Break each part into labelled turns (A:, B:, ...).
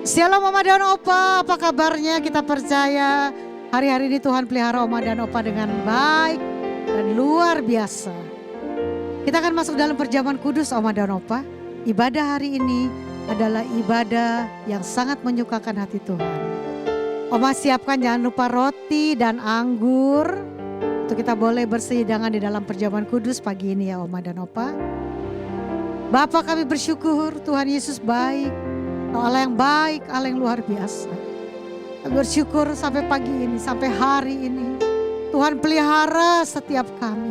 A: Shalom Oma dan Opa, apa kabarnya? Kita percaya hari-hari ini Tuhan pelihara Oma dan Opa dengan baik dan luar biasa. Kita akan masuk dalam perjamuan kudus Oma dan Opa. Ibadah hari ini adalah ibadah yang sangat menyukakan hati Tuhan. Oma siapkan jangan lupa roti dan anggur untuk kita boleh bersehidangan di dalam perjamuan kudus pagi ini ya Oma dan Opa. Bapa, kami bersyukur Tuhan Yesus baik. Allah yang baik, Allah yang luar biasa. Kami bersyukur sampai pagi ini, sampai hari ini. Tuhan pelihara setiap kami.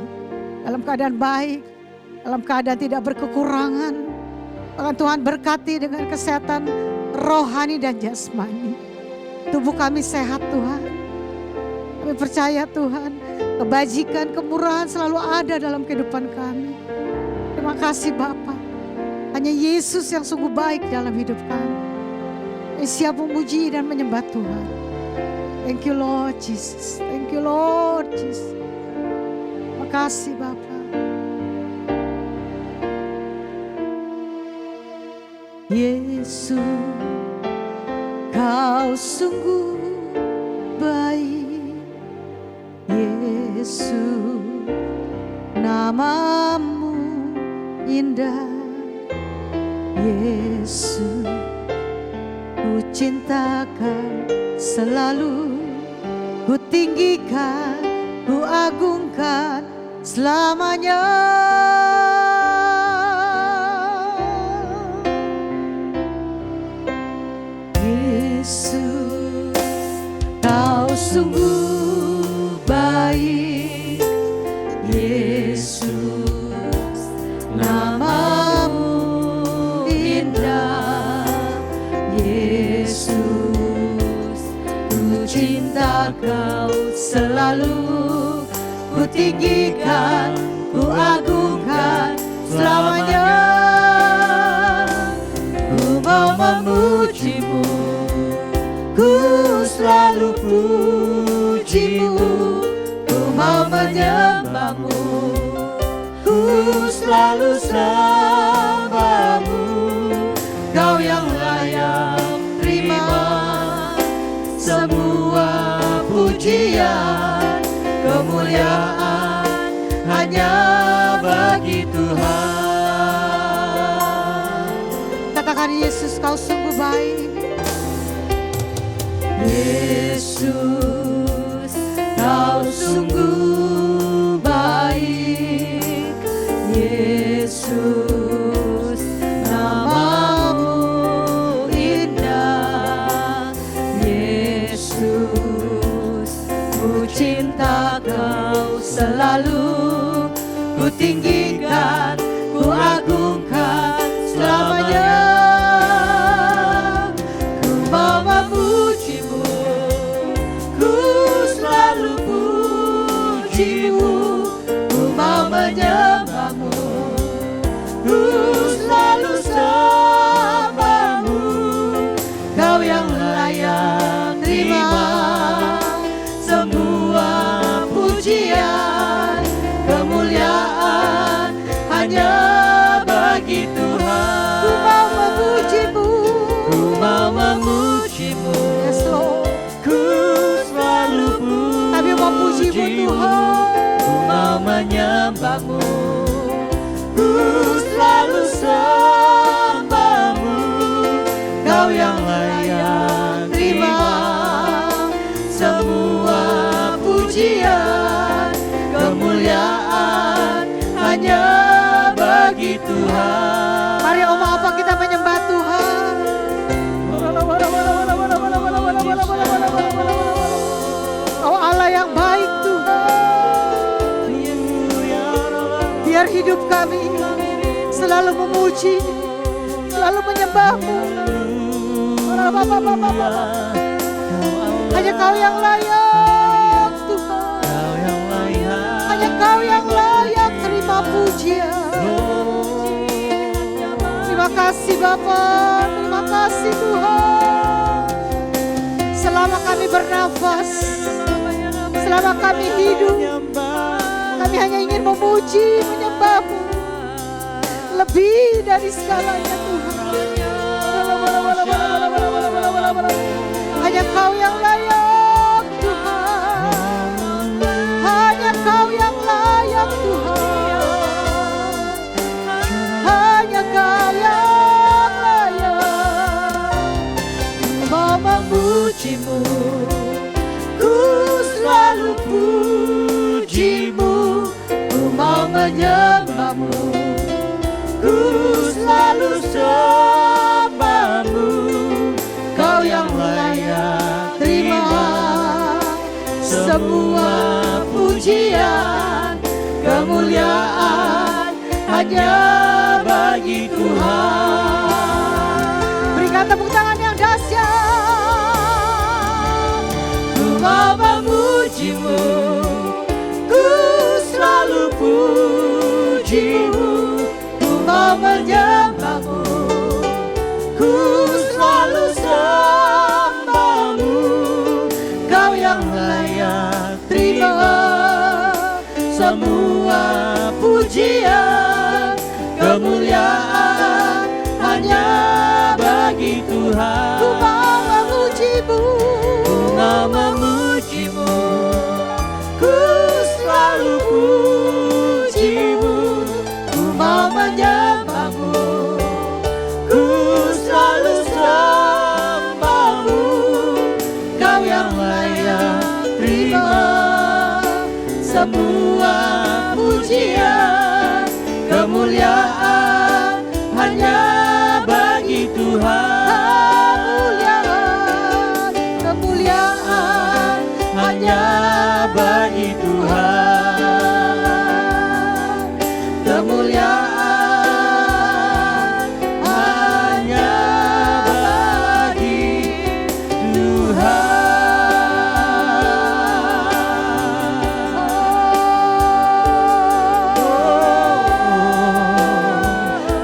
A: Dalam keadaan baik, dalam keadaan tidak berkekurangan. Bahkan Tuhan berkati dengan kesehatan rohani dan jasmani. Tubuh kami sehat Tuhan. Kami percaya Tuhan, kebajikan, kemurahan selalu ada dalam kehidupan kami. Terima kasih Bapa. Hanya Yesus yang sungguh baik dalam hidup kami. Siap memuji dan menyembah Tuhan. Thank you Lord Jesus. Thank you Lord Jesus. Terima kasih Bapa. Yesus, Kau sungguh baik. Yesus, namamu indah. Yesus, ku cintakan selalu, ku tinggikan, ku agungkan selamanya. Yesus, Kau sungguh baik. Yesus, namamu cinta Kau selalu, ku tinggikan, ku agungkan selamanya. Ku mau memujimu, ku selalu pujimu. Ku mau menyembahmu, ku selalu sembahmu. Kau yang layak terima semua pujian, kemuliaan hanya bagi Tuhan. Katakan Yesus, Kau sungguh baik. Yesus, Kau sungguh baik. Yesus, namamu indah. Yesus, ku cinta Kau selalu, ku tinggikan, ku agungkan selamanya. Ku mau memujimu, ku selalu pujimu. Ku mau menyembahmu, ku selalu sembahmu. Kau yang layak terima semua pujian, kemuliaan hanya bagi Tuhan. Ku mau memujimu, ku mau memujimu. Yes Lord. Ku selalu pujimu, tapi mau pujimu Tuhan. Ku mau menyembahmu, ku selalu sembahmu. Kau yang layak terima semua pujian, kemuliaan hanya bagi Tuhan. Mari Oma Opa kita menyembah Tuhan. Oh Allah yang baik Tuhan. Biar hidup kami selalu memuji, selalu menyembah-Mu. Hanya Kau yang layak Tuhan. Hanya Kau yang layak terima pujian. Terima kasih Bapa, terima kasih Tuhan. Selama kami bernafas, selama kami hidup, kami hanya ingin memuji, menyembah-Mu. Lebih dari segalanya Tuhan. Hanya Kau yang layak Tuhan, hanya Kau yang layak Tuhan, hanya Kau yang layak. Ku mau memuji-Mu, ku selalu puji-Mu, ku mau menyembah-Mu, ku selalu sembah-Mu. Kau yang layak terima semua pujian, kemuliaan hanya bagi Tuhan. Berikan tepuk tangan yang dahsyat. Ku mau memuji-Mu, ku selalu puji-Mu, ku mau menyembah-Mu, ku selalu sembah-Mu. Kau yang layak terima semua pujian, kemuliaan hanya bagi Tuhan. Ku mau memuji-Mu, ku mau memuji-Mu, ku selalu puji-Mu, ku mau menyembah-Mu, ku selalu sembah-Mu. Kau yang layak terima semua pujian, kemuliaan hanya bagi Tuhan. Kemuliaan hanya bagi Tuhan. Kemuliaan hanya bagi Tuhan.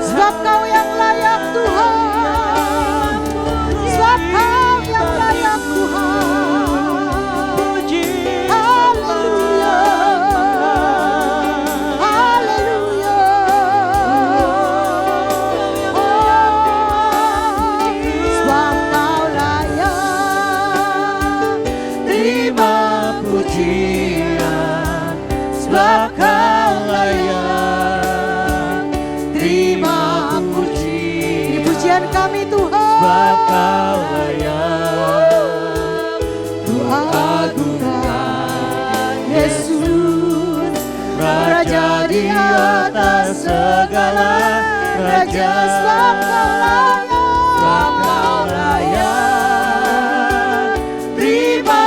A: Sebab Kau yang layak Tuhan, sebab Kau yang layak Tuhan. Haleluya, haleluya. Sebab Kau layak terima pujian, sebab Kau layak terima puji. Ini pujian kami Tuhan, sebab Kau layak. Ku agungkan Yesus, Raja di atas segala raja. Sebab Kau layak terima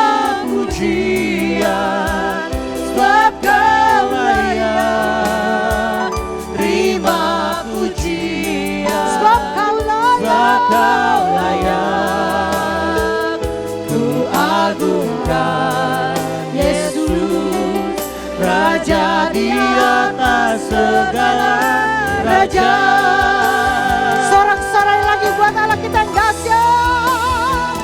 A: pujian, sebab Kau layak terima pujian, sebab Kau layak. Ku agungkan Yesus, Raja di atas segala raja. Sorak-sorai lagi buat Allah kita yang dahsyat.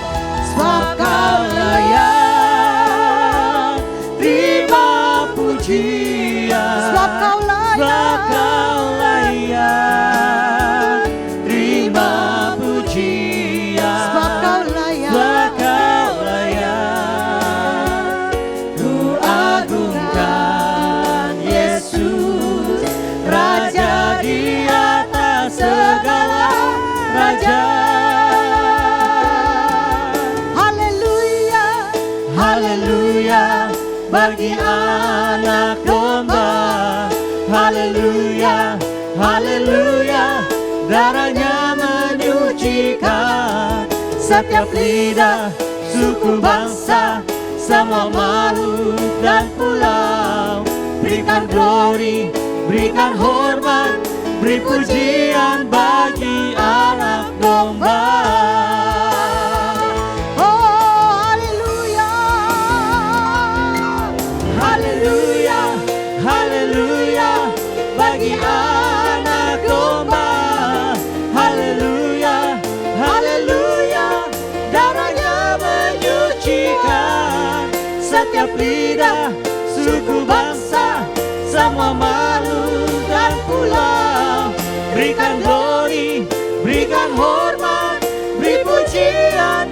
A: Sebab Kau layak terima pujian, sebab Kau layak terima pujian, sebab Kau layak. Ku agungkan Yesus, Raja di atas segala raja. Haleluya, haleluya bagi anak domba. Haleluya, haleluya, darahnya menyucikan setiap lidah, suku, bangsa, semua makhluk dan pulau. Berikan glory, berikan hormat, beri pujian bagi anak domba. Oh haleluya, haleluya, haleluya bagi anak domba. Haleluya, haleluya, darahnya menyucikan setiap lidah, suku, bangsa, semua makhluk dan pulau. Berikan glory, berikan hormat, beri pujian.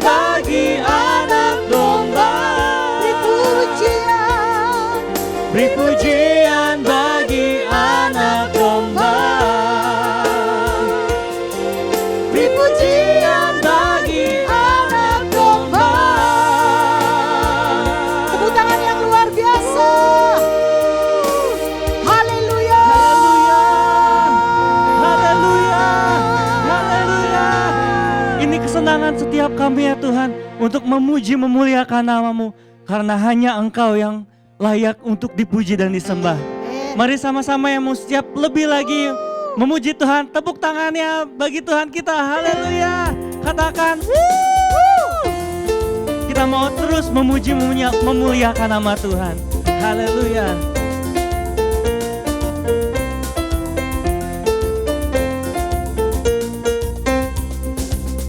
B: kewenangan setiap kami ya Tuhan untuk memuji memuliakan nama-Mu. Karena hanya Engkau yang layak untuk dipuji dan disembah. Mari sama-sama yang mau siap lebih lagi memuji Tuhan. Tepuk tangannya bagi Tuhan kita. Haleluya. Katakan wuh. Kita mau terus memuji memuliakan nama Tuhan. Haleluya.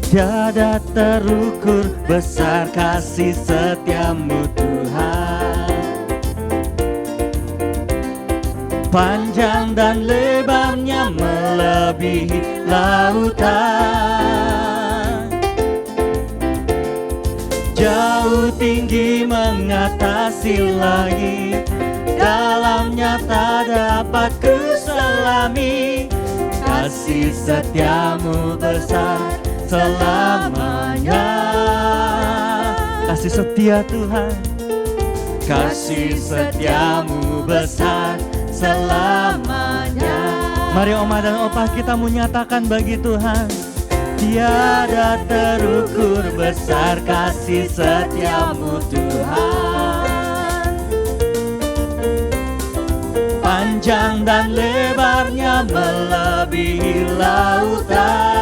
B: Tiada terukur besar kasih setiamu Tuhan. Panjang dan lebarnya melebihi lautan. Jauh tinggi mengatasi langit, dalamnya tak dapat kuselami. Kasih setiamu besar selamanya. Kasih setia Tuhan, kasih setiamu besar selamanya. Mari Oma dan Opa kita menyatakan bagi Tuhan. Tiada terukur besar kasih setiamu Tuhan. Panjang dan lebarnya melebihi lautan.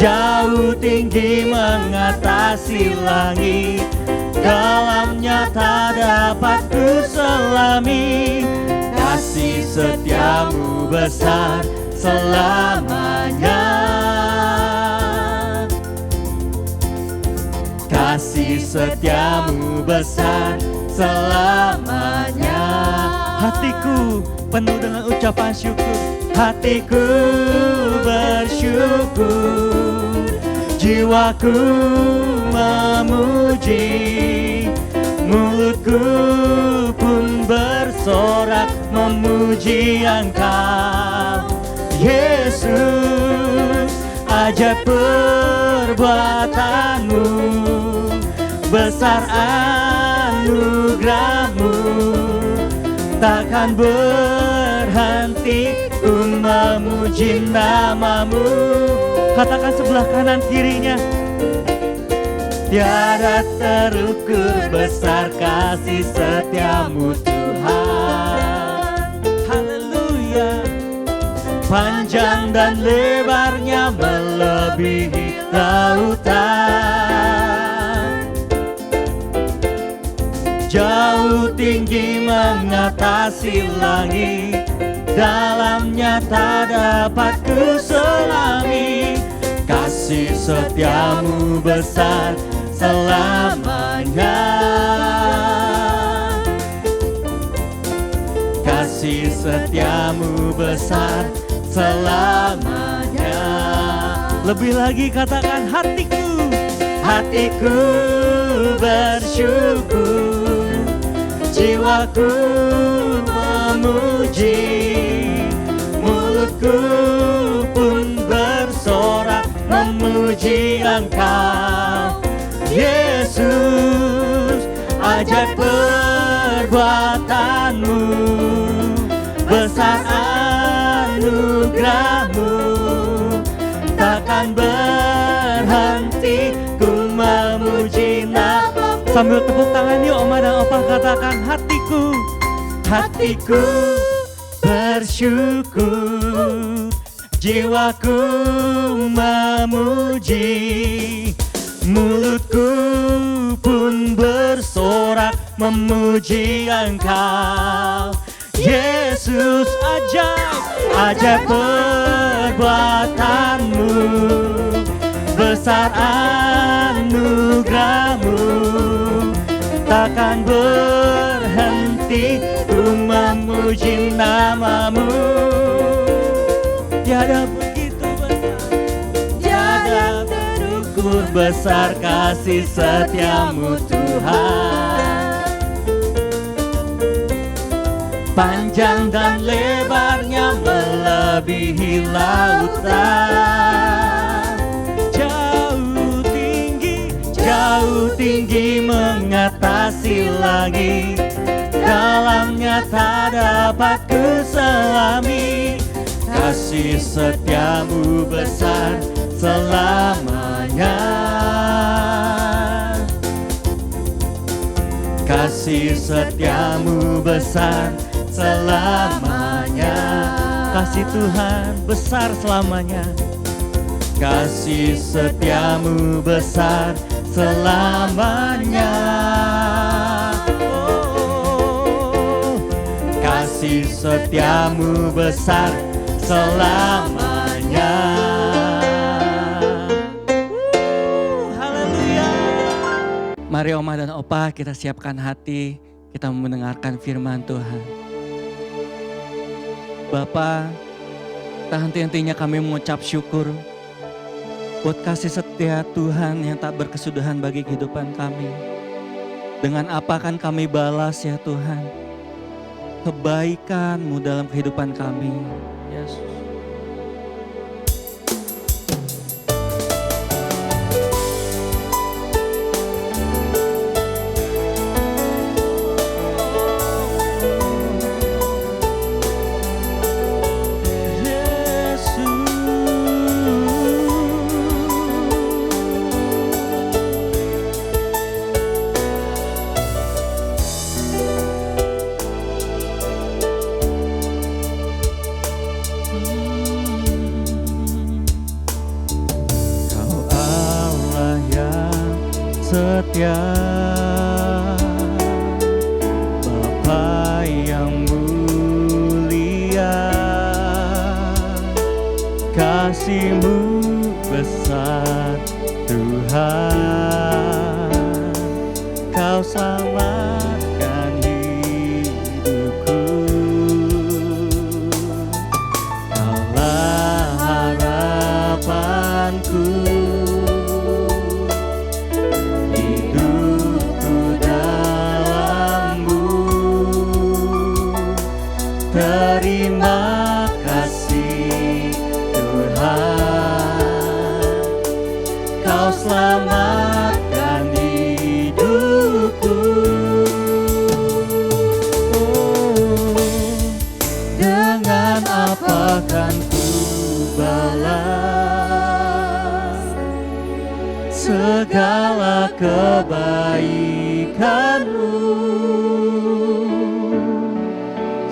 B: Jauh tinggi mengatasi langit, dalamnya tak dapat kuselami. Kasih setiamu besar selamanya. Kasih setiamu besar selamanya. Hatiku penuh dengan ucapan syukur. Hatiku bersyukur, jiwaku memuji, mulutku pun bersorak memuji Engkau. Yesus, ajaib perbuatanmu, besar anugerahmu, takkan berhenti ku memuji namamu. Katakan sebelah kanan kirinya. Tiada terukur besar kasih setiamu Tuhan. Haleluya. Panjang dan lebarnya melebihi lautan. Jauh tinggi mengatasi langit, dalamnya tak dapat kuselami. Kasih setiamu besar selamanya. Kasih setiamu besar selamanya. Lebih lagi katakan hatiku. Hatiku bersyukur, jiwaku memuji, mulutku pun bersorak memuji Engkau. Yesus, ajaib perbuatanmu, besar anugerahmu, takkan berhenti ku memuji namamu. Sambil tepuk tangan yuk Oma dan Opa katakan hatiku. Hatiku bersyukur, jiwaku memuji, mulutku pun bersorak memuji Engkau. Yesus, ajaib perbuatanmu, besar anugerahmu, takkan berhenti ku memuji namamu. Tiada begitu besar, tiada terukur besar kasih setiamu Tuhan. Panjang dan lebarnya melebihi lautan. Jauh tinggi mengatasi langit, dalamnya tak dapat kuselami. Kasih kasih setiamu besar selamanya. Kasih setiamu besar selamanya. Kasih Tuhan besar selamanya. Kasih setiamu besar selamanya. Oh, kasih setiamu besar selamanya. Haleluya. Mari Oma dan Opa, kita siapkan hati, kita mendengarkan firman Tuhan. Bapa, tak henti-hentinya kami mengucap syukur buat kasih setia Tuhan yang tak berkesudahan bagi kehidupan kami. Dengan apa akan kami balas ya Tuhan kebaikan-Mu dalam kehidupan kami, Yesus. Setia, Bapa yang mulia, kasih-Mu besar Tuhan, Kau selamatkan hidupku, Kaulah harapanku. Terima kasih Tuhan, Kau selamatkan hidupku. Oh, dengan apa kan ku balas segala kebaikan-Mu?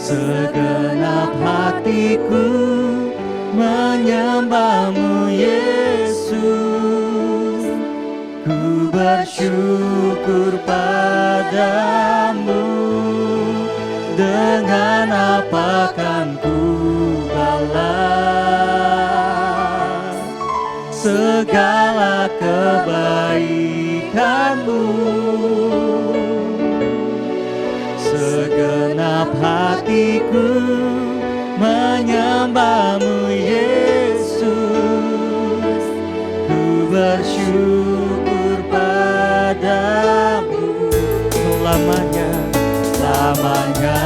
B: Segenap hatiku menyembah-Mu Yesus, ku bersyukur padamu. Dengan apa kan ku balas segala kebaikan-Mu? Segenap hatiku menyembah-Mu Yesus, ku bersyukur padamu selamanya, selamanya.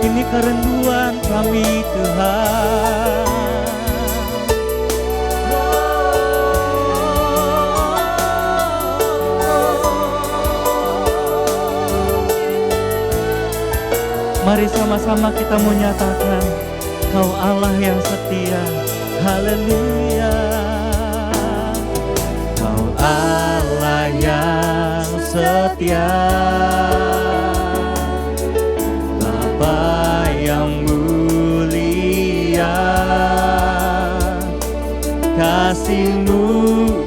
B: Ini kerinduan kami Tuhan. Mari sama-sama kita menyatakan Kau Allah yang setia. Haleluya. Kau Allah yang setia, Bapa yang mulia, kasih-Mu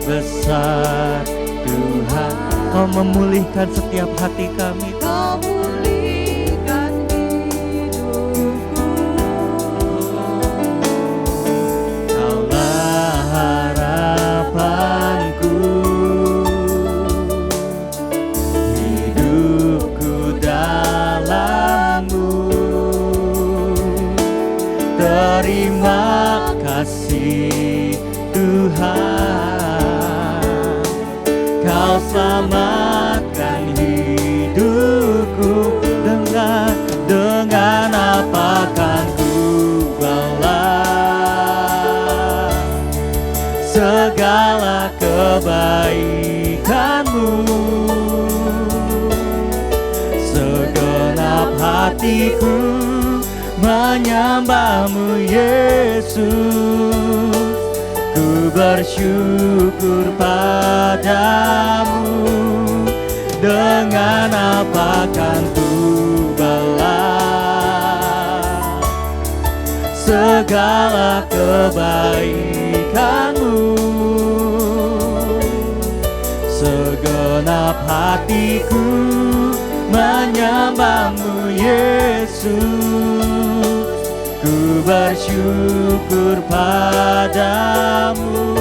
B: besar Tuhan. Kau memulihkan setiap hati kami.
A: Kau pulihkan hidupku.
B: Kaulah harapanku, hidupku dalam-Mu. Terima kasih Tuhan, Kau selamatkan hidupku. Dengan apa kan ku balas segala kebaikan-Mu? Segenap hatiku menyembah-Mu Yesus. Ku bersyukur padamu, dengan apa kan ku balas segala kebaikan-Mu. Segenap hatiku menyembah-Mu Yesus. Ku bersyukur padamu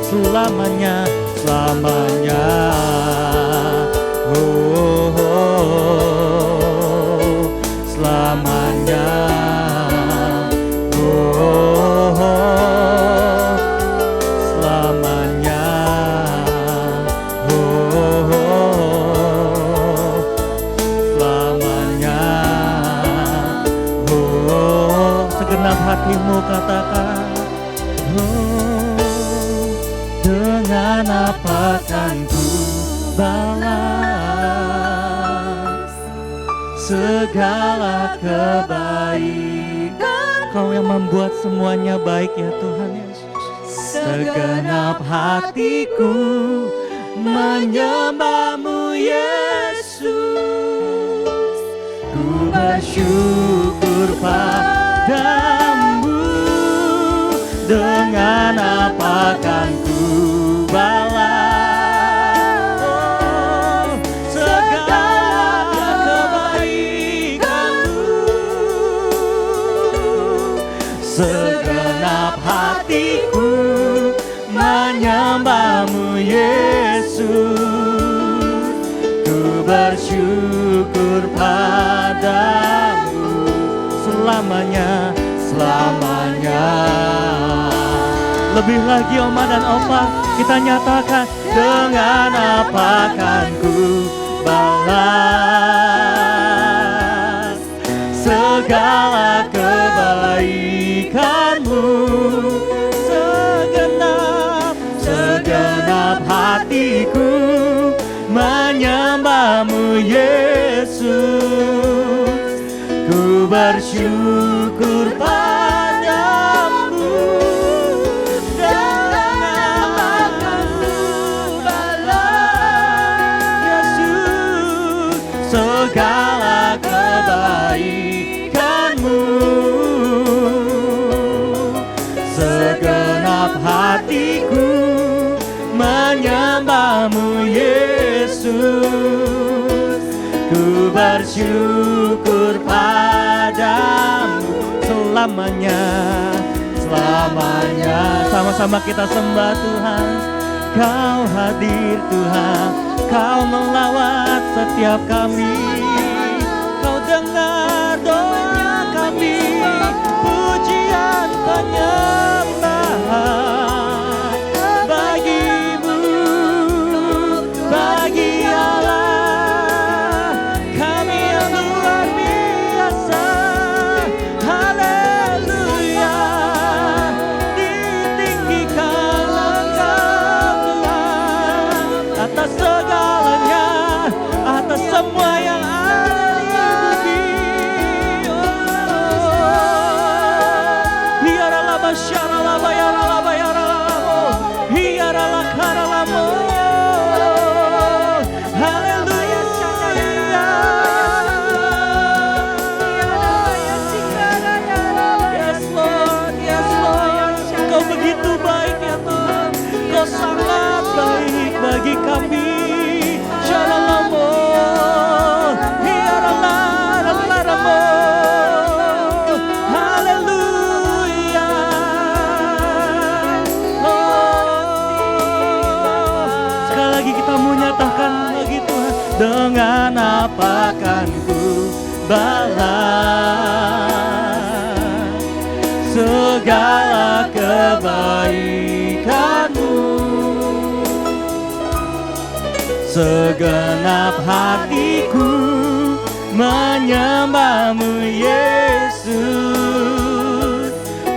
B: selamanya, selamanya. Oh, oh, oh, selamanya. Oh, oh, oh, selamanya. Oh, oh, oh, selamanya. Oh, segenap hatimu katakan, oh, dengan apa kan ku balas segala kebaikan. Kau yang membuat semuanya baik ya Tuhan Yesus. Segenap hatiku menyembah-Mu Yesus. Ku bersyukur padamu, dengan apa kan ku balas segala kebaikan-Mu. Segenap hatiku menyembah-Mu Yesus. Ku bersyukur padamu selamanya, selamanya. Lebih lagi Oma dan Opa, kita nyatakan, dengan apa kan ku balas segala kebaikan-Mu. Segenap hatiku menyembah-Mu Yesus. Ku bersyukur padamu, dengan akan ku balas Yesus segala kebaikan-Mu. Segenap hatiku menyembah-Mu Yesus. Ku bersyukur padamu selamanya, selamanya. Sama-sama kita sembah Tuhan. Kau hadir Tuhan, Kau melawat setiap kami. Kau dengar doa kami, pujian penyembahan bagimu, bagi Allah kami yang luar biasa. Haleluya, ditinggikan Engkau Tuhan atas segalanya, atas semua yang ada di bumi. Hiarala basyarala bayarala bayarala hiarala karalamo. Haleluya. Yes Lord, yes Lord. Kau begitu baik ya Tuhan. Kau sangat baik bagi kami. Shalom. Hiarala ralaramo. Haleluya. Sekali lagi kita mau nyatakan bagi Tuhan, dengan apa kan ku balas segala kebaikan-Mu. Segenap hatiku menyembah-Mu Yesus.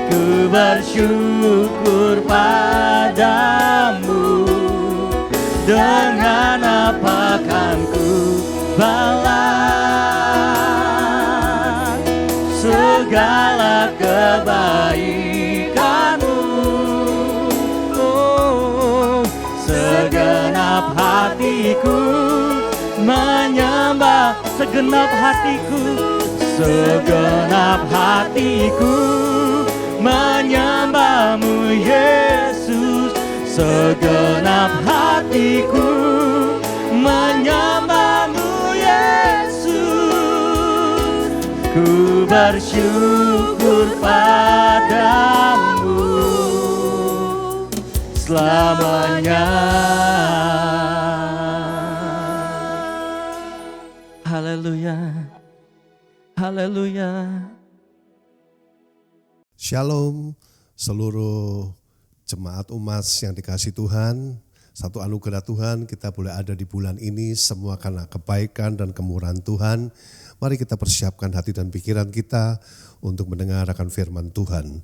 B: Ku bersyukur padamu, dengan apa kan ku balas segala kebaikan-Mu. Oh, segenap hatiku menyembah, segenap hatiku, segenap hatiku menyembah-Mu Yesus, segenap hatiku menyembah-Mu Yesus. Ku bersyukur padamu selamanya. Haleluya, haleluya.
C: Shalom seluruh jemaat umas yang dikasihi Tuhan. Satu anugerah Tuhan kita boleh ada di bulan ini semua karena kebaikan dan kemurahan Tuhan. Mari kita persiapkan hati dan pikiran kita untuk mendengar akan firman Tuhan.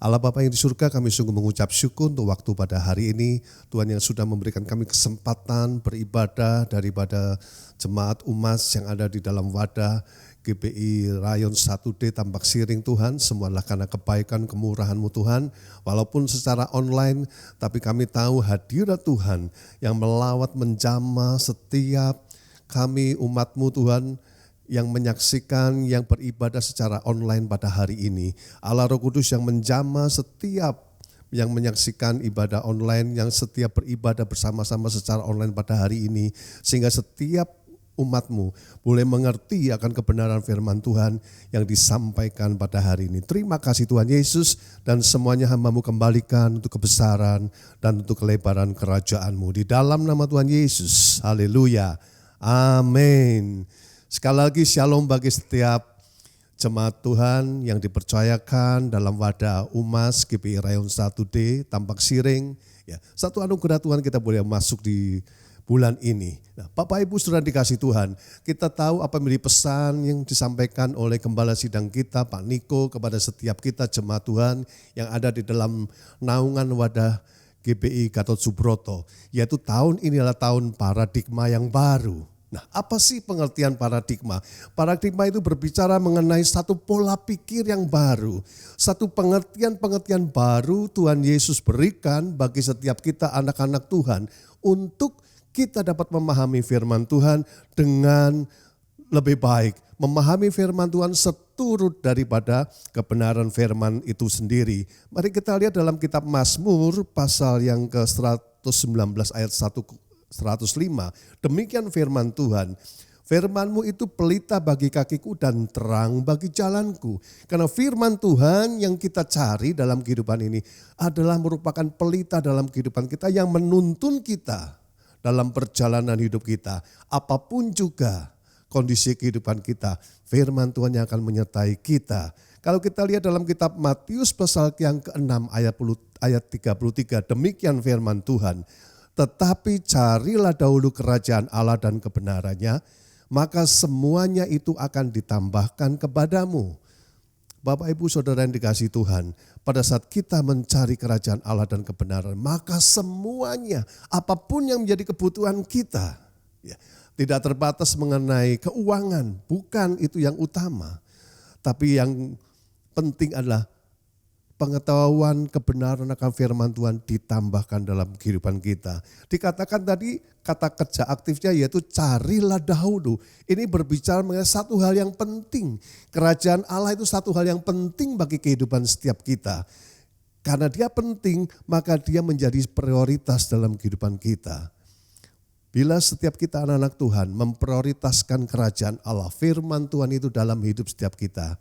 C: Allah Bapa yang di surga, kami sungguh mengucap syukur untuk waktu pada hari ini. Tuhan yang sudah memberikan kami kesempatan beribadah daripada jemaat umas yang ada di dalam wadah GBI Rayon 1D Tambak Siring Tuhan. Semualah karena kebaikan kemurahan-Mu Tuhan. Walaupun secara online, tapi kami tahu hadirat Tuhan yang melawat menjamah setiap kami umat-Mu Tuhan, yang menyaksikan, yang beribadah secara online pada hari ini. Allah Roh Kudus yang menjamah setiap yang menyaksikan ibadah online, yang setiap beribadah bersama-sama secara online pada hari ini. Sehingga setiap umat-Mu boleh mengerti akan kebenaran firman Tuhan yang disampaikan pada hari ini. Terima kasih Tuhan Yesus, dan semuanya hamba-Mu kembalikan untuk kebesaran dan untuk kelebaran kerajaan-Mu. Di dalam nama Tuhan Yesus, haleluya, amin. Sekali lagi shalom bagi setiap jemaat Tuhan yang dipercayakan dalam wadah umas GBI Rayon 1D Tambak Siring. Ya, satu anugerah Tuhan kita boleh masuk di bulan ini. Nah, Bapak Ibu Saudara dikasih Tuhan, kita tahu apa menjadi pesan yang disampaikan oleh Gembala Sidang kita, Pak Niko, kepada setiap kita jemaat Tuhan yang ada di dalam naungan wadah GBI Gatot Subroto, yaitu tahun ini adalah tahun paradigma yang baru. Nah, apa sih pengertian paradigma? Paradigma itu berbicara mengenai satu pola pikir yang baru. Satu pengertian-pengertian baru Tuhan Yesus berikan bagi setiap kita anak-anak Tuhan untuk kita dapat memahami firman Tuhan dengan lebih baik. Memahami firman Tuhan seturut daripada kebenaran firman itu sendiri. Mari kita lihat dalam kitab Mazmur pasal yang ke-119 ayat 105, demikian firman Tuhan, firman-Mu itu pelita bagi kakiku dan terang bagi jalanku. Karena firman Tuhan yang kita cari dalam kehidupan ini adalah merupakan pelita dalam kehidupan kita yang menuntun kita dalam perjalanan hidup kita. Apapun juga kondisi kehidupan kita, firman Tuhan yang akan menyertai kita. Kalau kita lihat dalam kitab Matius pasal yang ke-6 ayat 33, demikian firman Tuhan. Tetapi carilah dahulu kerajaan Allah dan kebenarannya, maka semuanya itu akan ditambahkan kepadamu. Bapak Ibu Saudara yang dikasihi Tuhan, pada saat kita mencari kerajaan Allah dan kebenaran, maka semuanya, apapun yang menjadi kebutuhan kita, ya, tidak terbatas mengenai keuangan, bukan itu yang utama. Tapi yang penting adalah pengetahuan kebenaran akan firman Tuhan ditambahkan dalam kehidupan kita. Dikatakan tadi kata kerja aktifnya yaitu carilah dahulu. Ini berbicara mengenai satu hal yang penting. Kerajaan Allah itu satu hal yang penting bagi kehidupan setiap kita. Karena dia penting, maka dia menjadi prioritas dalam kehidupan kita. Bila setiap kita anak-anak Tuhan memprioritaskan kerajaan Allah, firman Tuhan itu dalam hidup setiap kita,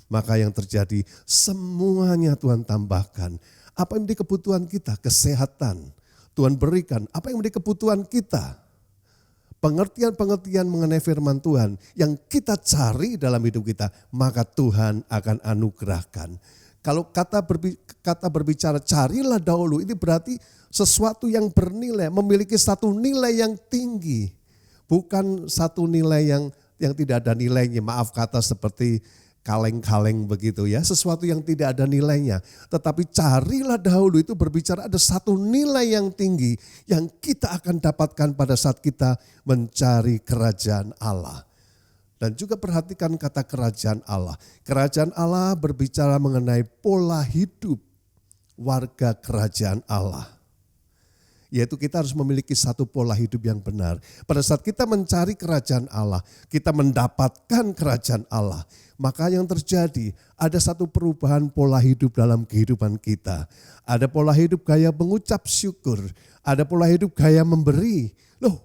C: maka yang terjadi semuanya Tuhan tambahkan. Apa yang menjadi kebutuhan kita? Kesehatan. Tuhan berikan. Apa yang menjadi kebutuhan kita? Pengertian-pengertian mengenai firman Tuhan yang kita cari dalam hidup kita, maka Tuhan akan anugerahkan. Kalau kata berbicara carilah dahulu, ini berarti sesuatu yang bernilai, memiliki satu nilai yang tinggi. Bukan satu nilai yang tidak ada nilainya, maaf kata seperti kaleng-kaleng begitu ya, sesuatu yang tidak ada nilainya. Tetapi carilah dahulu itu berbicara ada satu nilai yang tinggi yang kita akan dapatkan pada saat kita mencari kerajaan Allah. Dan juga perhatikan kata kerajaan Allah. Kerajaan Allah berbicara mengenai pola hidup warga kerajaan Allah. Yaitu kita harus memiliki satu pola hidup yang benar. Pada saat kita mencari kerajaan Allah, kita mendapatkan kerajaan Allah. Maka yang terjadi ada satu perubahan pola hidup dalam kehidupan kita. Ada pola hidup gaya mengucap syukur. Ada pola hidup gaya memberi. Loh,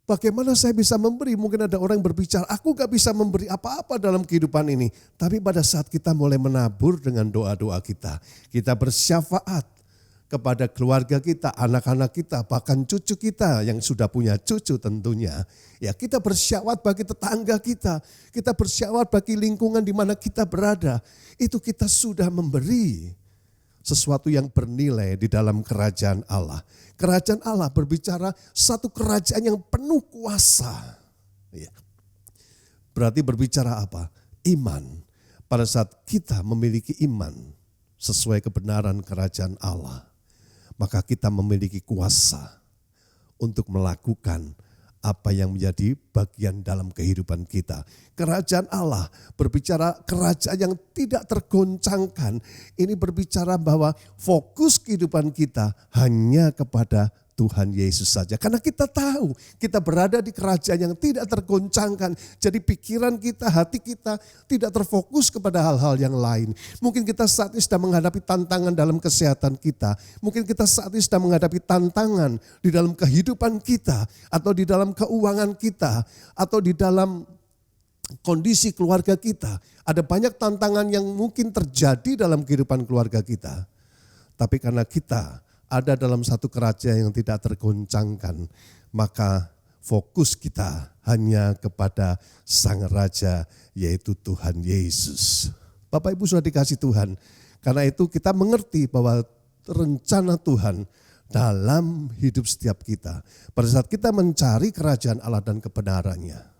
C: bagaimana saya bisa memberi? Mungkin ada orang yang berbicara, aku gak bisa memberi apa-apa dalam kehidupan ini. Tapi pada saat kita mulai menabur dengan doa-doa kita bersyafaat kepada keluarga kita, anak-anak kita, bahkan cucu kita yang sudah punya cucu tentunya. Ya, kita bersyafaat bagi tetangga kita bersyafaat bagi lingkungan di mana kita berada. Itu kita sudah memberi sesuatu yang bernilai di dalam kerajaan Allah. Kerajaan Allah berbicara satu kerajaan yang penuh kuasa. Ya. Berarti berbicara apa? Iman. Pada saat kita memiliki iman sesuai kebenaran kerajaan Allah, maka kita memiliki kuasa untuk melakukan apa yang menjadi bagian dalam kehidupan kita. Kerajaan Allah berbicara kerajaan yang tidak tergoncangkan. Ini berbicara bahwa fokus kehidupan kita hanya kepada Tuhan Yesus saja. Karena kita tahu kita berada di kerajaan yang tidak tergoncangkan. Jadi pikiran kita, hati kita tidak terfokus kepada hal-hal yang lain. Mungkin kita saat ini sedang menghadapi tantangan dalam kesehatan kita. Mungkin kita saat ini sedang menghadapi tantangan di dalam kehidupan kita. Atau di dalam keuangan kita. Atau di dalam kondisi keluarga kita. Ada banyak tantangan yang mungkin terjadi dalam kehidupan keluarga kita. Tapi karena kita ada dalam satu kerajaan yang tidak tergoncangkan, maka fokus kita hanya kepada Sang Raja, yaitu Tuhan Yesus. Bapak Ibu sudah dikasih Tuhan, karena itu kita mengerti bahwa rencana Tuhan dalam hidup setiap kita. Pada saat kita mencari kerajaan Allah dan kebenarannya,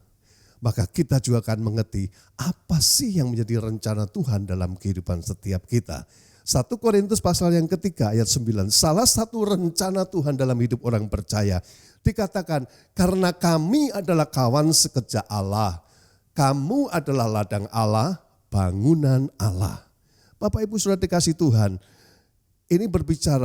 C: maka kita juga akan mengerti apa sih yang menjadi rencana Tuhan dalam kehidupan setiap kita. 1 Korintus pasal yang ketiga ayat 9. Salah satu rencana Tuhan dalam hidup orang percaya. Dikatakan, karena kami adalah kawan sekerja Allah. Kamu adalah ladang Allah, bangunan Allah. Bapak Ibu sudah dikasih Tuhan.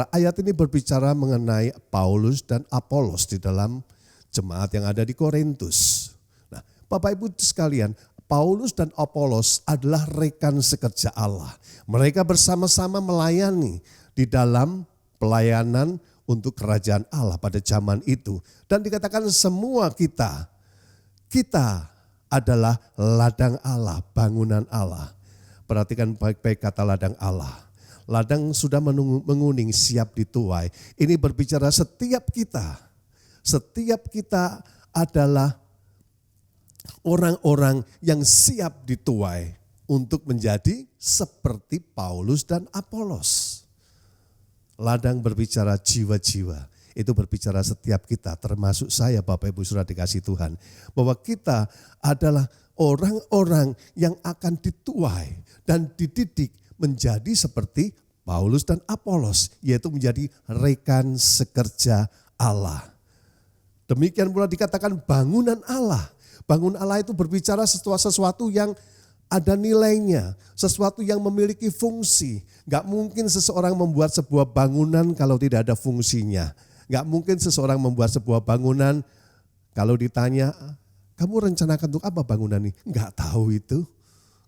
C: Ayat ini berbicara mengenai Paulus dan Apolos di dalam jemaat yang ada di Korintus. Nah, Bapak Ibu sekalian, Paulus dan Apolos adalah rekan sekerja Allah. Mereka bersama-sama melayani di dalam pelayanan untuk kerajaan Allah pada zaman itu. Dan dikatakan semua kita adalah ladang Allah, bangunan Allah. Perhatikan baik-baik kata ladang Allah. Ladang sudah menguning, siap dituai. Ini berbicara setiap kita adalah orang-orang yang siap dituai untuk menjadi seperti Paulus dan Apolos. Ladang berbicara jiwa-jiwa. Itu berbicara setiap kita, termasuk saya Bapak Ibu sudah dikasih Tuhan. Bahwa kita adalah orang-orang yang akan dituai dan dididik menjadi seperti Paulus dan Apolos. Yaitu menjadi rekan sekerja Allah. Demikian pula dikatakan bangunan Allah. Bangun Allah itu berbicara sesuatu yang ada nilainya, sesuatu yang memiliki fungsi. Gak mungkin seseorang membuat sebuah bangunan kalau tidak ada fungsinya. Gak mungkin seseorang membuat sebuah bangunan kalau ditanya, kamu rencanakan untuk apa bangunan ini? Gak tahu itu.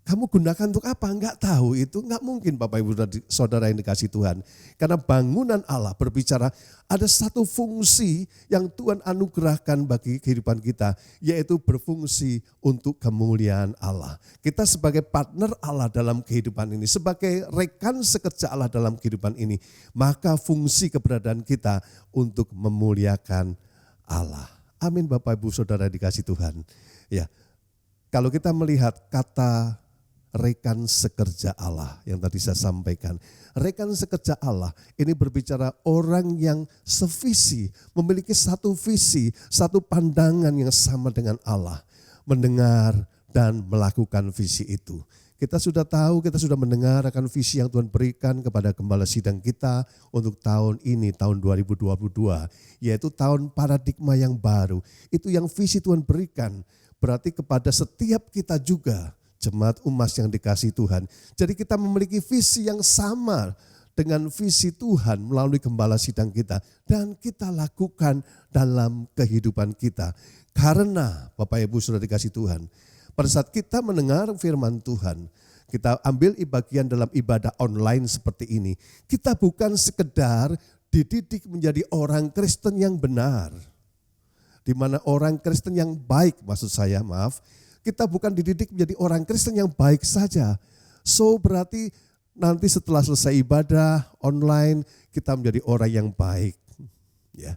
C: Kamu gunakan untuk apa? Enggak tahu itu. Enggak mungkin Bapak Ibu Saudara yang dikasih Tuhan. Karena bangunan Allah berbicara ada satu fungsi yang Tuhan anugerahkan bagi kehidupan kita. Yaitu berfungsi untuk kemuliaan Allah. Kita sebagai partner Allah dalam kehidupan ini. Sebagai rekan sekerja Allah dalam kehidupan ini. Maka fungsi keberadaan kita untuk memuliakan Allah. Amin Bapak Ibu Saudara dikasih Tuhan. Ya, kalau kita melihat kata rekan sekerja Allah yang tadi saya sampaikan. Rekan sekerja Allah ini berbicara orang yang sevisi, memiliki satu visi, satu pandangan yang sama dengan Allah. Mendengar dan melakukan visi itu. Kita sudah tahu, kita sudah mendengar akan visi yang Tuhan berikan kepada gembala sidang kita untuk tahun ini, tahun 2022. Yaitu tahun paradigma yang baru. Itu yang visi Tuhan berikan. berarti kepada setiap kita juga, jemaat umas yang dikasihi Tuhan. Jadi kita memiliki visi yang sama dengan visi Tuhan melalui gembala sidang kita. Dan kita lakukan dalam kehidupan kita. Karena Bapak Ibu sudah dikasihi Tuhan, pada saat kita mendengar firman Tuhan, kita ambil bagian dalam ibadah online seperti ini. Kita bukan sekedar dididik menjadi orang Kristen yang benar. Di mana orang Kristen yang baik, maksud saya maaf. Kita bukan dididik menjadi orang Kristen yang baik saja. So berarti nanti setelah selesai ibadah online, kita menjadi orang yang baik. Ya.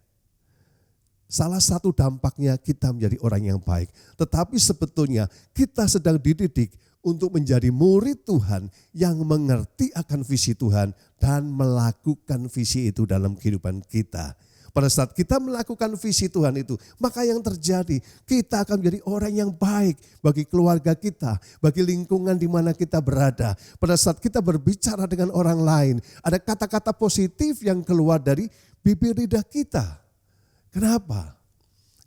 C: Salah satu dampaknya kita menjadi orang yang baik. Tetapi sebetulnya kita sedang dididik untuk menjadi murid Tuhan yang mengerti akan visi Tuhan dan melakukan visi itu dalam kehidupan kita. Pada saat kita melakukan visi Tuhan itu, maka yang terjadi kita akan menjadi orang yang baik bagi keluarga kita, bagi lingkungan di mana kita berada. Pada saat kita berbicara dengan orang lain, ada kata-kata positif yang keluar dari bibir lidah kita. Kenapa?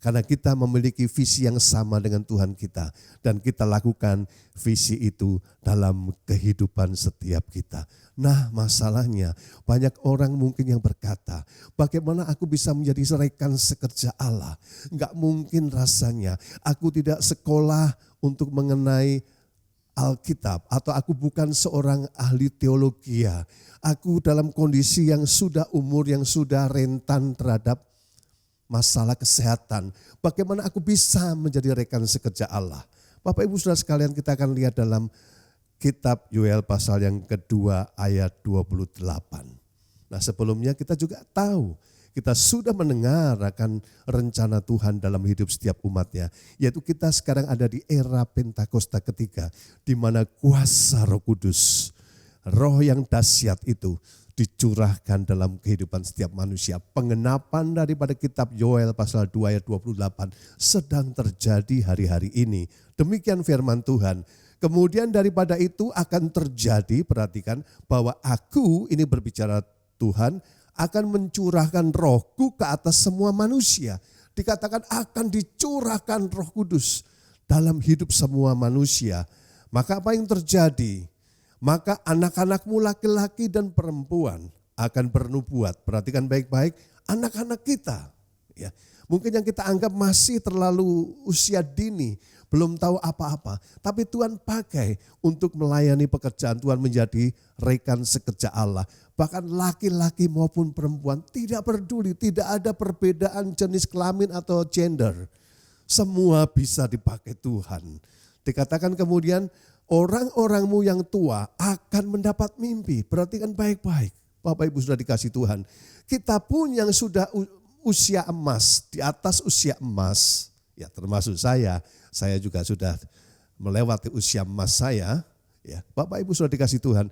C: Karena kita memiliki visi yang sama dengan Tuhan kita. Dan kita lakukan visi itu dalam kehidupan setiap kita. Nah masalahnya banyak orang mungkin yang berkata, bagaimana aku bisa menjadi rekan sekerja Allah? Enggak mungkin rasanya, aku tidak sekolah untuk mengenai Alkitab. Atau aku bukan seorang ahli teologi. Aku dalam kondisi yang sudah umur, yang sudah rentan terhadap masalah kesehatan. Bagaimana aku bisa menjadi rekan sekerja Allah? Bapak Ibu Saudara sekalian, kita akan lihat dalam kitab Yoel pasal yang kedua ayat 28. Nah sebelumnya kita juga tahu, kita sudah mendengar akan rencana Tuhan dalam hidup setiap umatnya. Yaitu kita sekarang ada di era Pentakosta ketiga, di mana kuasa Roh Kudus, roh yang dahsyat itu dicurahkan dalam kehidupan setiap manusia. Pengenapan daripada kitab Yoel pasal 2 ayat 28 sedang terjadi hari-hari ini. Demikian firman Tuhan. Kemudian daripada itu akan terjadi, perhatikan bahwa aku, ini berbicara Tuhan, akan mencurahkan rohku ke atas semua manusia. Dikatakan akan dicurahkan Roh Kudus dalam hidup semua manusia. Maka apa yang terjadi? Maka anak-anakmu laki-laki dan perempuan akan bernubuat. Perhatikan baik-baik, anak-anak kita. Ya, mungkin yang kita anggap masih terlalu usia dini, belum tahu apa-apa. Tapi Tuhan pakai untuk melayani pekerjaan Tuhan, menjadi rekan sekerja Allah. Bahkan laki-laki maupun perempuan tidak peduli, tidak ada perbedaan jenis kelamin atau gender. Semua bisa dipakai Tuhan. Dikatakan kemudian, orang-orangmu yang tua akan mendapat mimpi. Perhatikan baik-baik. Bapak Ibu sudah dikasih Tuhan. Kita pun yang sudah usia emas, di atas usia emas. Ya termasuk saya juga sudah melewati usia emas saya. Ya, Bapak Ibu sudah dikasih Tuhan.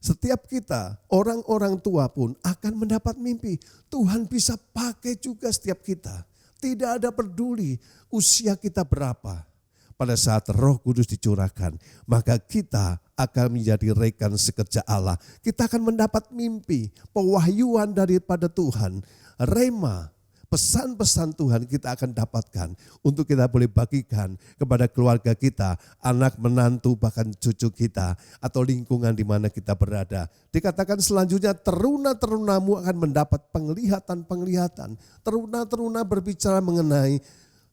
C: Setiap kita, orang-orang tua pun akan mendapat mimpi. Tuhan bisa pakai juga setiap kita. Tidak ada peduli usia kita berapa. Pada saat Roh Kudus dicurahkan, maka kita akan menjadi rekan sekerja Allah. Kita akan mendapat mimpi, pewahyuan daripada Tuhan, rema, pesan-pesan Tuhan kita akan dapatkan untuk kita boleh bagikan kepada keluarga kita, anak menantu bahkan cucu kita atau lingkungan di mana kita berada. Dikatakan selanjutnya teruna-terunamu akan mendapat penglihatan-penglihatan. Teruna-teruna berbicara mengenai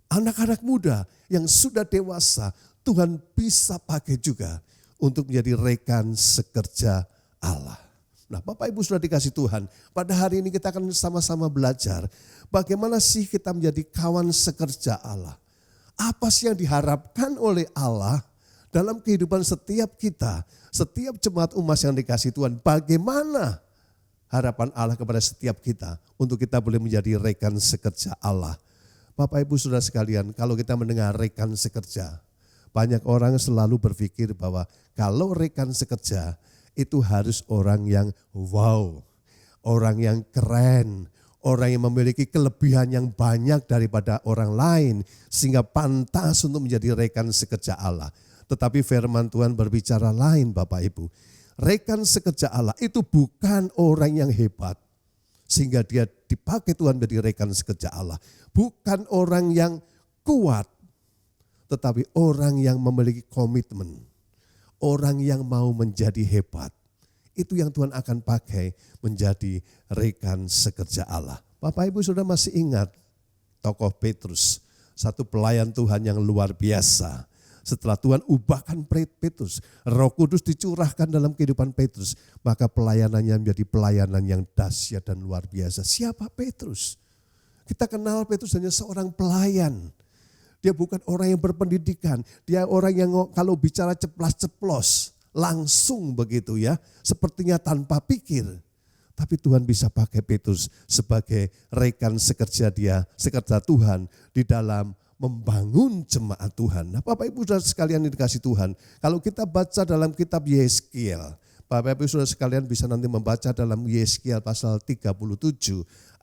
C: anak-anak muda yang sudah dewasa, Tuhan bisa pakai juga untuk menjadi rekan sekerja Allah. Nah Bapak Ibu sudah dikasih Tuhan, pada hari ini kita akan sama-sama belajar bagaimana sih kita menjadi kawan sekerja Allah. Apa sih yang diharapkan oleh Allah dalam kehidupan setiap kita, setiap jemaat umas yang dikasih Tuhan. Bagaimana harapan Allah kepada setiap kita untuk kita boleh menjadi rekan sekerja Allah. Bapak Ibu Saudara sekalian, kalau kita mendengar rekan sekerja, banyak orang selalu berpikir bahwa kalau rekan sekerja itu harus orang yang wow, orang yang keren, orang yang memiliki kelebihan yang banyak daripada orang lain sehingga pantas untuk menjadi rekan sekerja Allah. Tetapi firman Tuhan berbicara lain Bapak Ibu. Rekan sekerja Allah itu bukan orang yang hebat sehingga dia dipakai Tuhan menjadi rekan sekerja Allah. Bukan orang yang kuat, tetapi orang yang memiliki komitmen, orang yang mau menjadi hebat. Itu yang Tuhan akan pakai menjadi rekan sekerja Allah. Bapak Ibu sudah masih ingat tokoh Petrus, satu pelayan Tuhan yang luar biasa. Setelah Tuhan ubahkan Petrus, Roh Kudus dicurahkan dalam kehidupan Petrus, maka pelayanannya menjadi pelayanan yang dahsyat dan luar biasa. Siapa Petrus? Kita kenal Petrus hanya seorang pelayan. Dia bukan orang yang berpendidikan, dia orang yang kalau bicara ceplas-ceplos, langsung begitu ya, sepertinya tanpa pikir. Tapi Tuhan bisa pakai Petrus sebagai rekan sekerja Tuhan di dalam membangun jemaat Tuhan. Nah, Bapak Ibu Saudara sekalian yang dikasih Tuhan, kalau kita baca dalam kitab Yeskiel, Bapak Ibu Saudara sekalian bisa nanti membaca dalam Yeskiel pasal 37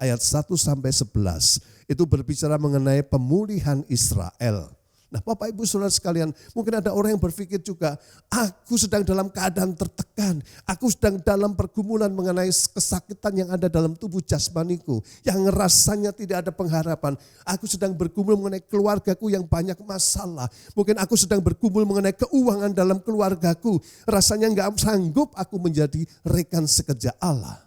C: ayat 1 sampai 11. Itu berbicara mengenai pemulihan Israel. Nah, Bapak Ibu Saudara sekalian, mungkin ada orang yang berpikir juga, aku sedang dalam keadaan tertekan, aku sedang dalam pergumulan mengenai kesakitan yang ada dalam tubuh jasmaniku, yang rasanya tidak ada pengharapan. Aku sedang bergumul mengenai keluargaku yang banyak masalah. Mungkin aku sedang bergumul mengenai keuangan dalam keluargaku. Rasanya enggak sanggup aku menjadi rekan sekerja Allah.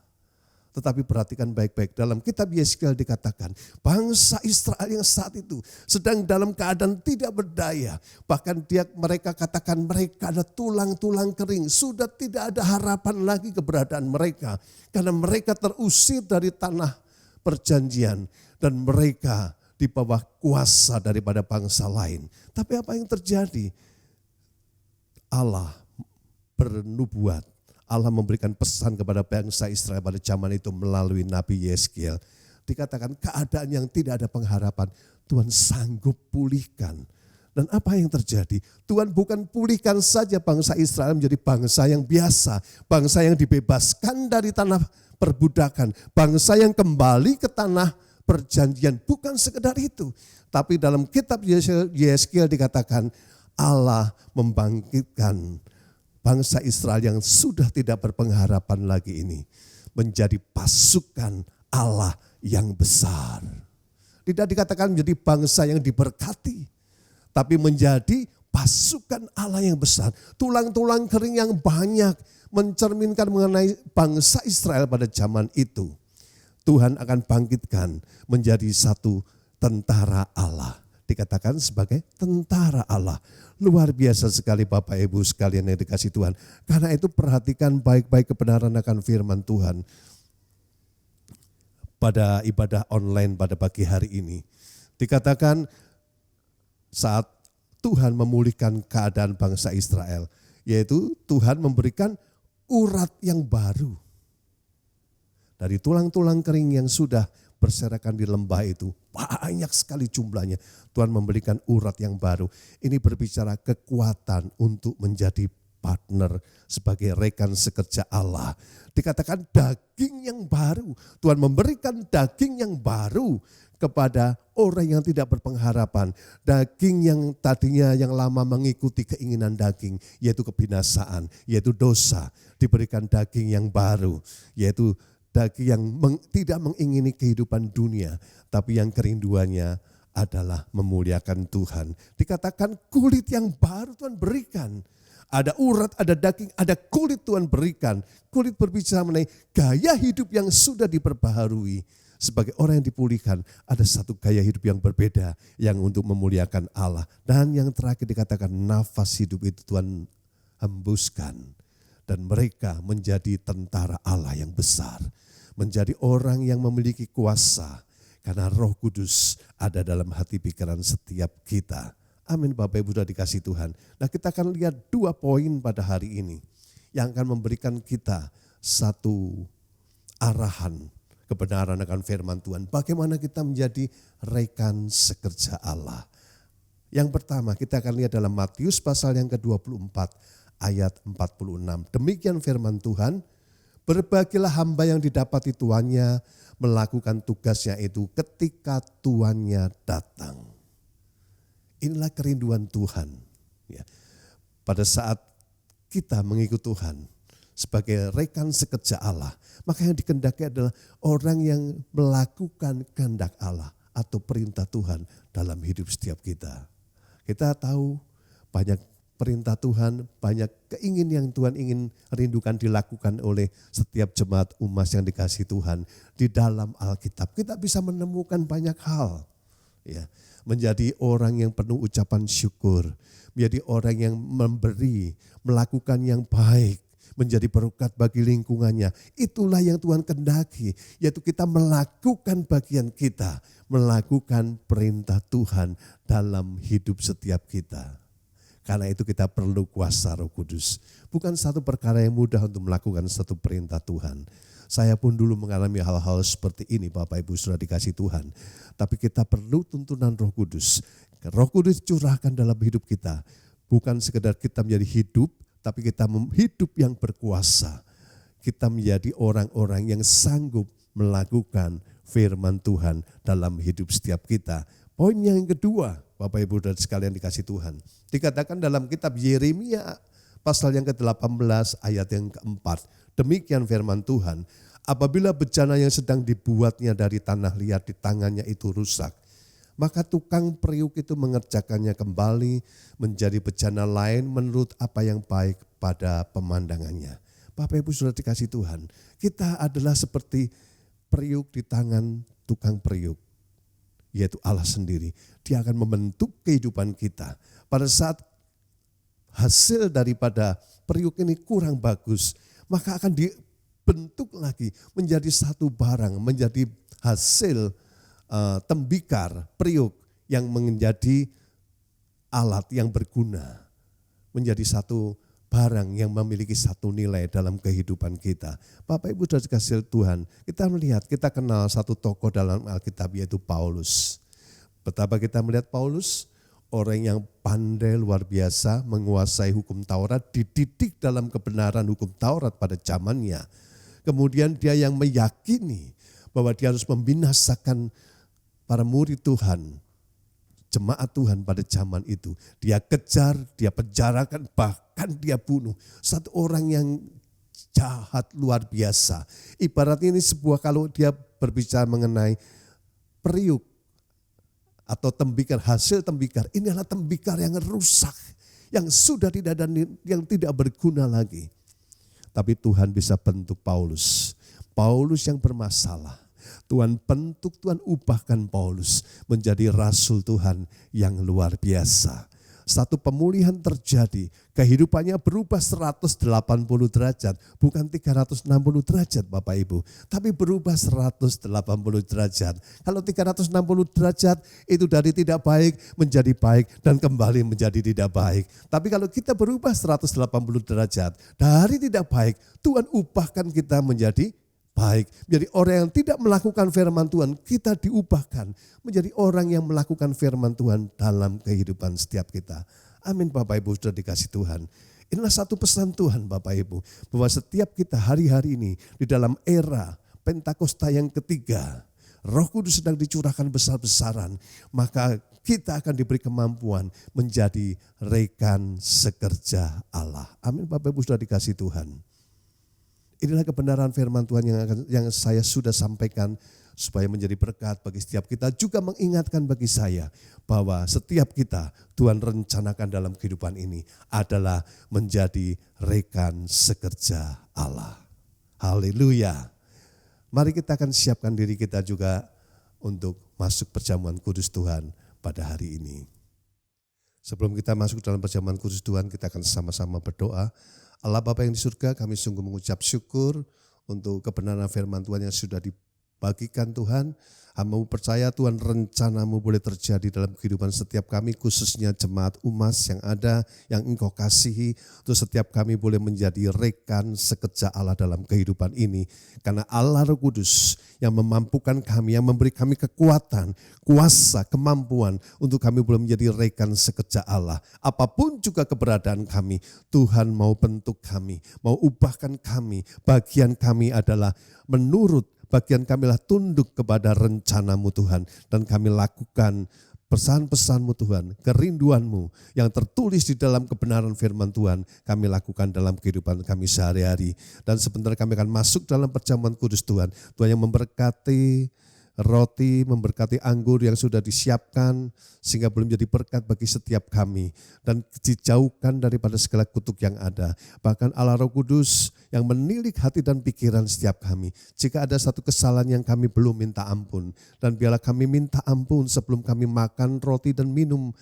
C: Tetapi perhatikan baik-baik, dalam kitab Yeskiel dikatakan bangsa Israel yang saat itu sedang dalam keadaan tidak berdaya. Bahkan mereka katakan mereka ada tulang-tulang kering. Sudah tidak ada harapan lagi keberadaan mereka. Karena mereka terusir dari tanah perjanjian. Dan mereka di bawah kuasa daripada bangsa lain. Tapi apa yang terjadi? Allah bernubuat. Allah memberikan pesan kepada bangsa Israel pada zaman itu melalui Nabi Yeskiel. Dikatakan keadaan yang tidak ada pengharapan, Tuhan sanggup pulihkan. Dan apa yang terjadi? Tuhan bukan pulihkan saja bangsa Israel menjadi bangsa yang biasa. Bangsa yang dibebaskan dari tanah perbudakan. Bangsa yang kembali ke tanah perjanjian. Bukan sekedar itu. Tapi dalam kitab Yeskiel dikatakan Allah membangkitkan bangsa Israel yang sudah tidak berpengharapan lagi ini menjadi pasukan Allah yang besar. Tidak dikatakan menjadi bangsa yang diberkati, tapi menjadi pasukan Allah yang besar. Tulang-tulang kering yang banyak mencerminkan mengenai bangsa Israel pada zaman itu. Tuhan akan bangkitkan menjadi satu tentara Allah. Dikatakan sebagai tentara Allah. Luar biasa sekali Bapak Ibu sekalian yang dikasih Tuhan. Karena itu perhatikan baik-baik kebenaran akan firman Tuhan. Pada ibadah online pada pagi hari ini. Dikatakan saat Tuhan memulihkan keadaan bangsa Israel. Yaitu Tuhan memberikan urat yang baru. Dari tulang-tulang kering yang sudah berserakan di lembah itu. Banyak sekali jumlahnya. Tuhan memberikan urat yang baru. Ini berbicara kekuatan untuk menjadi partner sebagai rekan sekerja Allah. Dikatakan daging yang baru. Tuhan memberikan daging yang baru kepada orang yang tidak berpengharapan. Daging yang tadinya yang lama mengikuti keinginan daging. Yaitu kebinasaan, yaitu dosa. Diberikan daging yang baru, yaitu daging yang tidak mengingini kehidupan dunia, tapi yang kerinduannya adalah memuliakan Tuhan. Dikatakan kulit yang baru Tuhan berikan. Ada urat, ada daging, ada kulit Tuhan berikan. Kulit berbicara mengenai gaya hidup yang sudah diperbaharui. Sebagai orang yang dipulihkan, ada satu gaya hidup yang berbeda yang untuk memuliakan Allah. Dan yang terakhir dikatakan nafas hidup itu Tuhan hembuskan. Dan mereka menjadi tentara Allah yang besar. Menjadi orang yang memiliki kuasa. Karena Roh Kudus ada dalam hati pikiran setiap kita. Amin Bapak Ibu sudah dikasih Tuhan. Nah kita akan lihat 2 poin pada hari ini. Yang akan memberikan kita satu arahan kebenaran akan firman Tuhan. Bagaimana kita menjadi rekan sekerja Allah. Yang pertama kita akan lihat dalam Matius pasal yang ke-24. Ayat 46. Demikian firman Tuhan, berbahagialah hamba yang didapati tuannya melakukan tugasnya itu ketika tuannya datang. Inilah kerinduan Tuhan. Ya. Pada saat kita mengikut Tuhan sebagai rekan sekerja Allah, maka yang dikehendaki adalah orang yang melakukan kehendak Allah atau perintah Tuhan dalam hidup setiap kita. Kita tahu banyak perintah Tuhan, banyak keinginan yang Tuhan ingin rindukan dilakukan oleh setiap jemaat umat yang dikasihi Tuhan. Di dalam Alkitab kita bisa menemukan banyak hal. Ya, menjadi orang yang penuh ucapan syukur, menjadi orang yang memberi, melakukan yang baik, menjadi berkat bagi lingkungannya. Itulah yang Tuhan kehendaki, yaitu kita melakukan bagian kita, melakukan perintah Tuhan dalam hidup setiap kita. Karena itu kita perlu kuasa Roh Kudus. Bukan satu perkara yang mudah untuk melakukan satu perintah Tuhan. Saya pun dulu mengalami hal-hal seperti ini, Bapak Ibu sudah dikasih Tuhan. Tapi kita perlu tuntunan Roh Kudus. Roh Kudus curahkan dalam hidup kita. Bukan sekedar kita menjadi hidup, tapi kita hidup yang berkuasa. Kita menjadi orang-orang yang sanggup melakukan firman Tuhan dalam hidup setiap kita. Poin yang kedua, Bapak Ibu dan sekalian dikasih Tuhan. Dikatakan dalam kitab Yeremia pasal yang ke-18 ayat yang keempat. Demikian firman Tuhan, apabila bejana yang sedang dibuatnya dari tanah liat di tangannya itu rusak, maka tukang periuk itu mengerjakannya kembali menjadi bejana lain menurut apa yang baik pada pemandangannya. Bapak Ibu sudah dikasih Tuhan, kita adalah seperti periuk di tangan tukang periuk, yaitu Allah sendiri. Dia akan membentuk kehidupan kita. Pada saat hasil daripada periuk ini kurang bagus, maka akan dibentuk lagi menjadi satu barang, menjadi hasil tembikar periuk yang menjadi alat yang berguna, menjadi satu barang yang memiliki satu nilai dalam kehidupan kita. Bapak Ibu sudah dikasih Tuhan, kita melihat, kita kenal satu tokoh dalam Alkitab yaitu Paulus. Betapa kita melihat Paulus, orang yang pandai luar biasa menguasai hukum Taurat, dididik dalam kebenaran hukum Taurat pada zamannya. Kemudian dia yang meyakini bahwa dia harus membinasakan para murid Tuhan, jemaat Tuhan pada zaman itu. Dia kejar, dia penjarakan, bahkan dia bunuh. Satu orang yang jahat luar biasa. Ibaratnya ini sebuah, kalau dia berbicara mengenai periuk atau tembikar, hasil tembikar, ini adalah tembikar yang rusak, yang sudah tidak ada, yang tidak berguna lagi. Tapi Tuhan bisa bentuk Paulus. Paulus yang bermasalah, Tuhan bentuk, Tuhan ubahkan Paulus menjadi rasul Tuhan yang luar biasa. Satu pemulihan terjadi, kehidupannya berubah 180 derajat, bukan 360 derajat Bapak Ibu, tapi berubah 180 derajat. Kalau 360 derajat itu dari tidak baik menjadi baik dan kembali menjadi tidak baik. Tapi kalau kita berubah 180 derajat, dari tidak baik, Tuhan ubahkan kita menjadi baik, menjadi orang yang tidak melakukan firman Tuhan, kita diubahkan menjadi orang yang melakukan firman Tuhan dalam kehidupan setiap kita. Amin Bapak Ibu sudah dikasih Tuhan. Inilah satu pesan Tuhan Bapak Ibu, bahwa setiap kita hari-hari ini di dalam era Pentakosta yang ketiga, Roh Kudus sedang dicurahkan besar-besaran, maka kita akan diberi kemampuan menjadi rekan sekerja Allah. Amin Bapak Ibu sudah dikasih Tuhan. Inilah kebenaran firman Tuhan yang saya sudah sampaikan supaya menjadi berkat bagi setiap kita. Juga mengingatkan bagi saya bahwa setiap kita Tuhan rencanakan dalam kehidupan ini adalah menjadi rekan sekerja Allah. Haleluya. Mari kita akan siapkan diri kita juga untuk masuk perjamuan kudus Tuhan pada hari ini. Sebelum kita masuk dalam perjamuan kudus Tuhan, kita akan sama-sama berdoa. Allah Bapa yang di surga, kami sungguh mengucap syukur untuk kebenaran firman Tuhan yang sudah dibagikan Tuhan. Hamba-Mu percaya Tuhan rencana-Mu boleh terjadi dalam kehidupan setiap kami, khususnya jemaat UMAS yang ada, yang Engkau kasihi. Untuk setiap kami boleh menjadi rekan sekerja Allah dalam kehidupan ini. Karena Allah Roh Kudus yang memampukan kami, yang memberi kami kekuatan, kuasa, kemampuan untuk kami boleh menjadi rekan sekerja Allah. Apapun juga keberadaan kami, Tuhan mau bentuk kami, mau ubahkan kami. Bagian kami adalah menurut, bagian kamilah tunduk kepada rencana-Mu Tuhan. Dan kami lakukan pesan-pesan-Mu Tuhan, kerinduan-Mu yang tertulis di dalam kebenaran firman Tuhan. Kami lakukan dalam kehidupan kami sehari-hari. Dan sebentar kami akan masuk dalam perjamuan kudus Tuhan. Tuhan yang memberkati roti, memberkati anggur yang sudah disiapkan sehingga boleh menjadi berkat bagi setiap kami dan dijauhkan daripada segala kutuk yang ada. Bahkan Allah Roh Kudus yang menilik hati dan pikiran setiap kami. Jika ada satu kesalahan yang kami belum minta ampun, dan biarlah kami minta ampun sebelum kami makan roti dan minum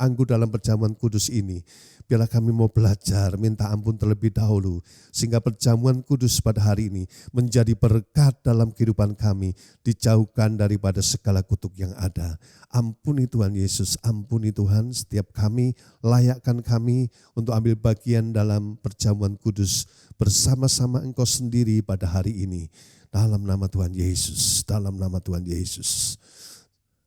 C: anggur dalam perjamuan kudus ini. Biarlah kami mau belajar minta ampun terlebih dahulu sehingga perjamuan kudus pada hari ini menjadi berkat dalam kehidupan kami, dijauhkan daripada segala kutuk yang ada. Ampuni Tuhan Yesus, ampuni Tuhan setiap kami, layakkan kami untuk ambil bagian dalam perjamuan kudus bersama-sama Engkau sendiri pada hari ini. Dalam nama Tuhan Yesus, dalam nama Tuhan Yesus.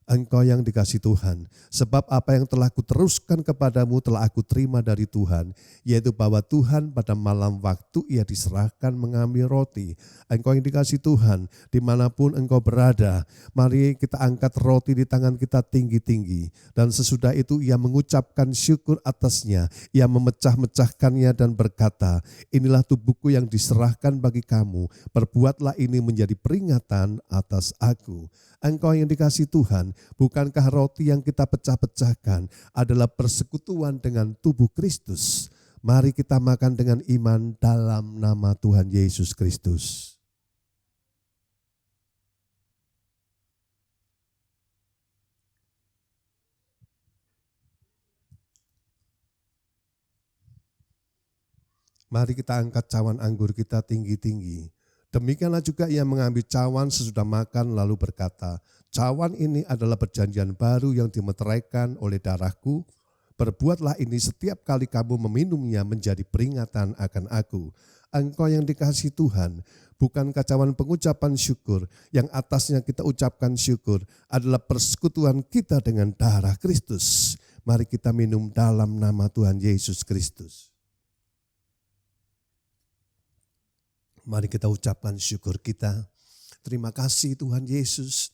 C: Engkau yang dikasih Tuhan, sebab apa yang telah kuteruskan kepadamu telah aku terima dari Tuhan, yaitu bahwa Tuhan pada malam waktu ia diserahkan mengambil roti. Engkau yang dikasih Tuhan, dimanapun engkau berada, mari kita angkat roti di tangan kita tinggi-tinggi. Dan sesudah itu ia mengucapkan syukur atasnya, ia memecah-mecahkannya dan berkata, inilah tubuhku yang diserahkan bagi kamu, perbuatlah ini menjadi peringatan atas aku. Engkau yang dikasih Tuhan, bukankah roti yang kita pecah-pecahkan adalah persekutuan dengan tubuh Kristus? Mari kita makan dengan iman dalam nama Tuhan Yesus Kristus. Mari kita angkat cawan anggur kita tinggi-tinggi. Demikianlah juga ia mengambil cawan sesudah makan lalu berkata, cawan ini adalah perjanjian baru yang dimeteraikan oleh darahku. Perbuatlah ini setiap kali kamu meminumnya menjadi peringatan akan aku. Engkau yang dikasihi Tuhan, bukankah cawan pengucapan syukur yang atasnya kita ucapkan syukur adalah persekutuan kita dengan darah Kristus. Mari kita minum dalam nama Tuhan Yesus Kristus. Mari kita ucapkan syukur kita. Terima kasih Tuhan Yesus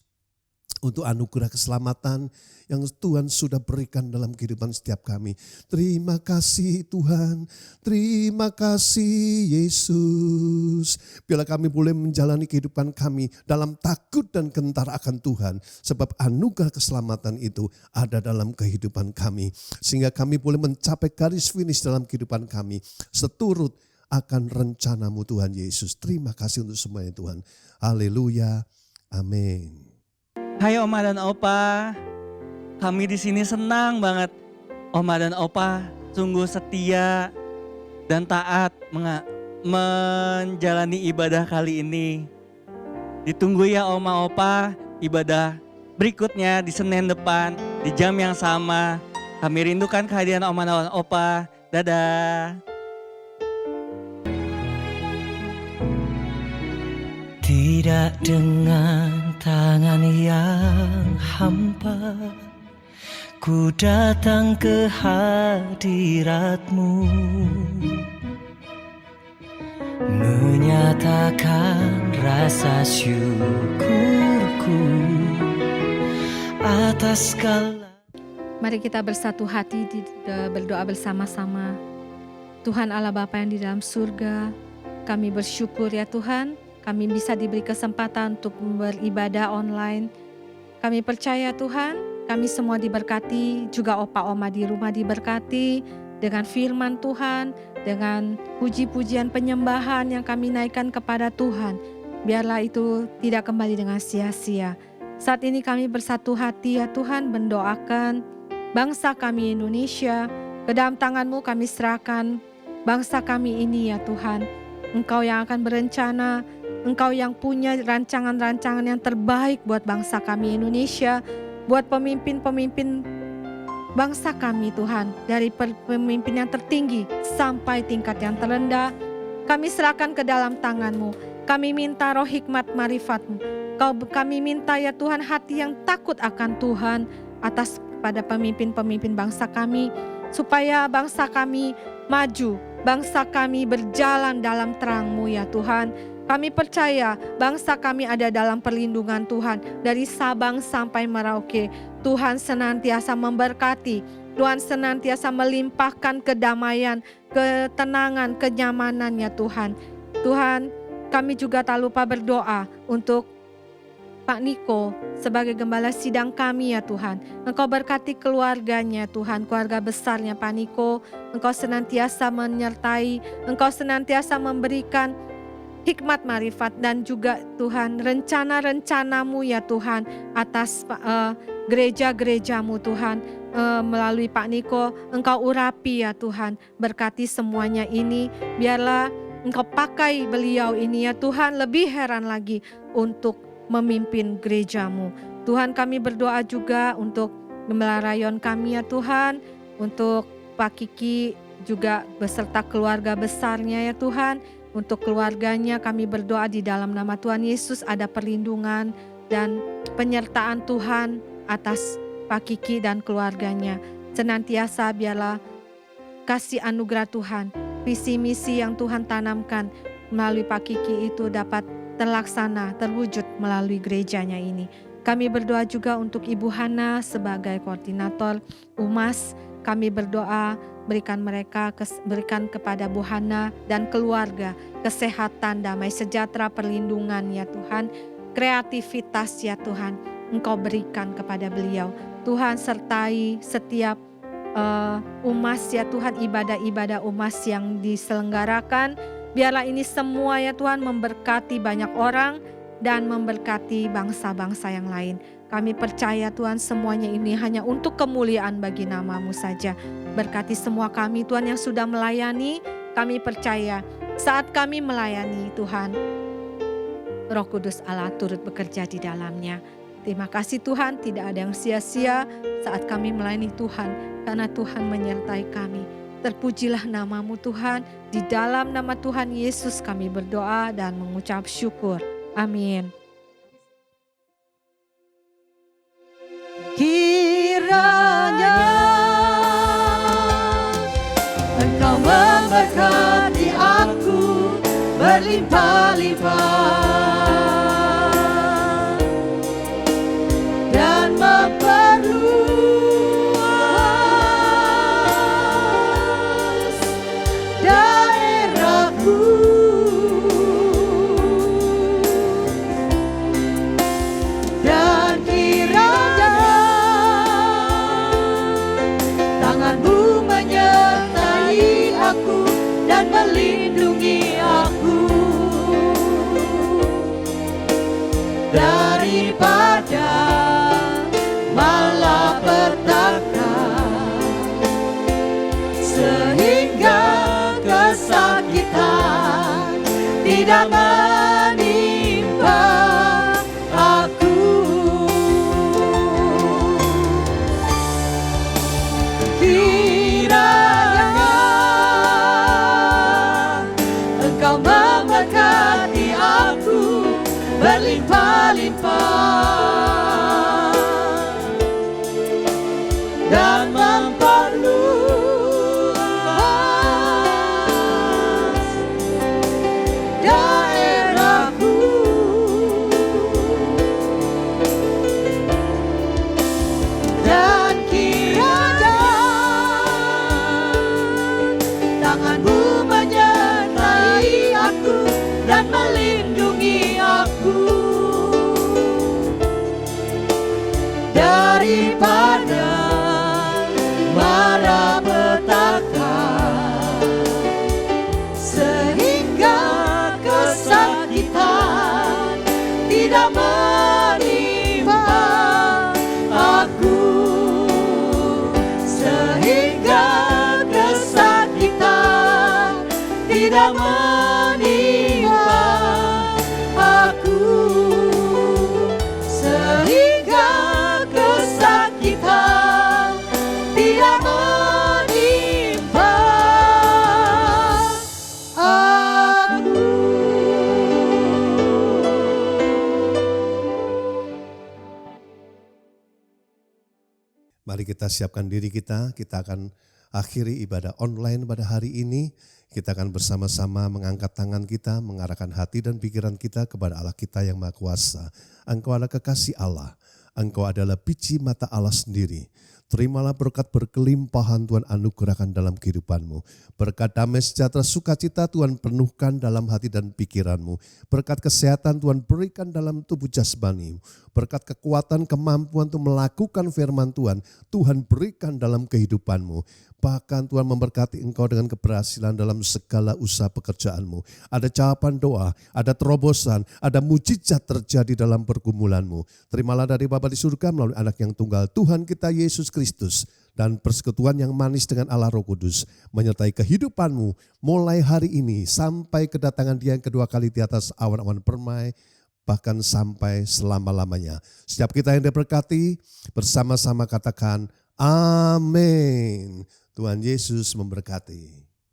C: untuk anugerah keselamatan yang Tuhan sudah berikan dalam kehidupan setiap kami. Terima kasih Tuhan, terima kasih Yesus. Biarlah kami boleh menjalani kehidupan kami dalam takut dan gentar akan Tuhan. Sebab anugerah keselamatan itu ada dalam kehidupan kami. Sehingga kami boleh mencapai garis finish dalam kehidupan kami. Seturut akan rencanamu Tuhan Yesus. Terima kasih untuk semuanya Tuhan. Haleluya. Amin.
B: Hai Oma dan Opa, kami di sini senang banget. Oma dan Opa sungguh setia dan taat menjalani ibadah kali ini. Ditunggu ya Oma Opa, ibadah berikutnya di Senin depan di jam yang sama. Kami rindukan kehadiran Oma dan Opa. Dadah.
D: Tidak dengan tangan yang hampa, ku datang ke hadirat-Mu, menyatakan rasa syukurku atas segala.
E: Mari kita bersatu hati berdoa bersama-sama. Tuhan Allah Bapa yang di dalam surga, kami bersyukur ya Tuhan, kami bisa diberi kesempatan untuk beribadah online. Kami percaya Tuhan, kami semua diberkati, juga Opa Oma di rumah diberkati dengan firman Tuhan, dengan puji-pujian penyembahan yang kami naikkan kepada Tuhan. Biarlah itu tidak kembali dengan sia-sia. Saat ini kami bersatu hati ya Tuhan, mendoakan bangsa kami Indonesia. Ke dalam tangan-Mu kami serahkan bangsa kami ini ya Tuhan. Engkau yang akan berencana, Engkau yang punya rancangan-rancangan yang terbaik buat bangsa kami Indonesia, buat pemimpin-pemimpin bangsa kami Tuhan, dari pemimpin yang tertinggi sampai tingkat yang terendah. Kami serahkan ke dalam tangan-Mu. Kami minta roh hikmat marifat-Mu. Kami minta ya Tuhan hati yang takut akan Tuhan atas pada pemimpin-pemimpin bangsa kami, supaya bangsa kami maju, bangsa kami berjalan dalam terang-Mu ya Tuhan. Kami percaya bangsa kami ada dalam perlindungan Tuhan dari Sabang sampai Merauke. Tuhan senantiasa memberkati, Tuhan senantiasa melimpahkan kedamaian, ketenangan, kenyamanan ya Tuhan. Tuhan, kami juga tak lupa berdoa untuk Pak Niko sebagai gembala sidang kami ya Tuhan. Engkau berkati keluarganya Tuhan, keluarga besarnya Pak Niko. Engkau senantiasa menyertai, Engkau senantiasa memberikan hikmat marifat dan juga Tuhan rencana-rencanamu ya Tuhan atas gereja-gerejamu Tuhan. Melalui Pak Niko Engkau urapi ya Tuhan, berkati semuanya ini, biarlah Engkau pakai beliau ini ya Tuhan lebih heran lagi untuk memimpin gerejamu. Tuhan, kami berdoa juga untuk gembala rayon kami ya Tuhan, untuk Pak Kiki juga beserta keluarga besarnya ya Tuhan. Untuk keluarganya kami berdoa di dalam nama Tuhan Yesus ada perlindungan dan penyertaan Tuhan atas Pak Kiki dan keluarganya. Senantiasa biarlah kasih anugerah Tuhan, visi misi yang Tuhan tanamkan melalui Pak Kiki itu dapat terlaksana, terwujud melalui gerejanya ini. Kami berdoa juga untuk Ibu Hana sebagai koordinator UMAS. Kami berdoa berikan kepada Bu Hana dan keluarga kesehatan, damai sejahtera, perlindungan ya Tuhan. Kreativitas ya Tuhan, Engkau berikan kepada beliau. Tuhan sertai setiap UMAS ya Tuhan, ibadah-ibadah UMAS yang diselenggarakan. Biarlah ini semua ya Tuhan memberkati banyak orang dan memberkati bangsa-bangsa yang lain. Kami percaya Tuhan semuanya ini hanya untuk kemuliaan bagi nama-Mu saja. Berkati semua kami Tuhan yang sudah melayani. Kami percaya saat kami melayani Tuhan, Roh Kudus Allah turut bekerja di dalamnya. Terima kasih Tuhan, tidak ada yang sia-sia saat kami melayani Tuhan, karena Tuhan menyertai kami. Terpujilah nama-Mu Tuhan, di dalam nama Tuhan Yesus kami berdoa dan mengucap syukur. Amin.
A: Kiranya Engkau memberkati aku berlimpah-limpah dan memperluas daerahku. Dan kiranya tangan-Mu menyertai aku dan melindungi aku daripada malapetaka, sehingga kesakitan tidak menimpa aku. Kiranya Engkau memberkati aku berlimpah-limpah dan memperluas daerahku. Dan kiranya tangan-Mu menyertai aku dan melindungi aku daripada malapetaka, sehingga kesakitan tidak menimpa aku, sehingga kesakitan tidak menimpa aku, sehingga kesakitan tidak menimpa aku.
C: Mari kita siapkan diri kita akan akhiri ibadah online pada hari ini. Kita akan bersama-sama mengangkat tangan kita, mengarahkan hati dan pikiran kita kepada Allah kita yang Maha Kuasa. Engkau adalah kekasih Allah, Engkau adalah biji mata Allah sendiri. Terimalah berkat berkelimpahan Tuhan anugerahkan dalam kehidupanmu. Berkat damai sejahtera sukacita Tuhan penuhkan dalam hati dan pikiranmu. Berkat kesehatan Tuhan berikan dalam tubuh jasmani. Berkat kekuatan kemampuan untuk melakukan firman Tuhan berikan dalam kehidupanmu. Bahkan Tuhan memberkati engkau dengan keberhasilan dalam segala usaha pekerjaanmu. Ada jawaban doa, ada terobosan, ada mujizat terjadi dalam pergumulanmu. Terimalah dari Bapa di surga melalui anak yang tunggal Tuhan kita Yesus Kristus. Dan persekutuan yang manis dengan Allah Roh Kudus menyertai kehidupanmu mulai hari ini sampai kedatangan Dia yang kedua kali di atas awan-awan permai. Bahkan sampai selama-lamanya. Setiap kita yang diberkati bersama-sama katakan amin. Tuhan Yesus memberkati.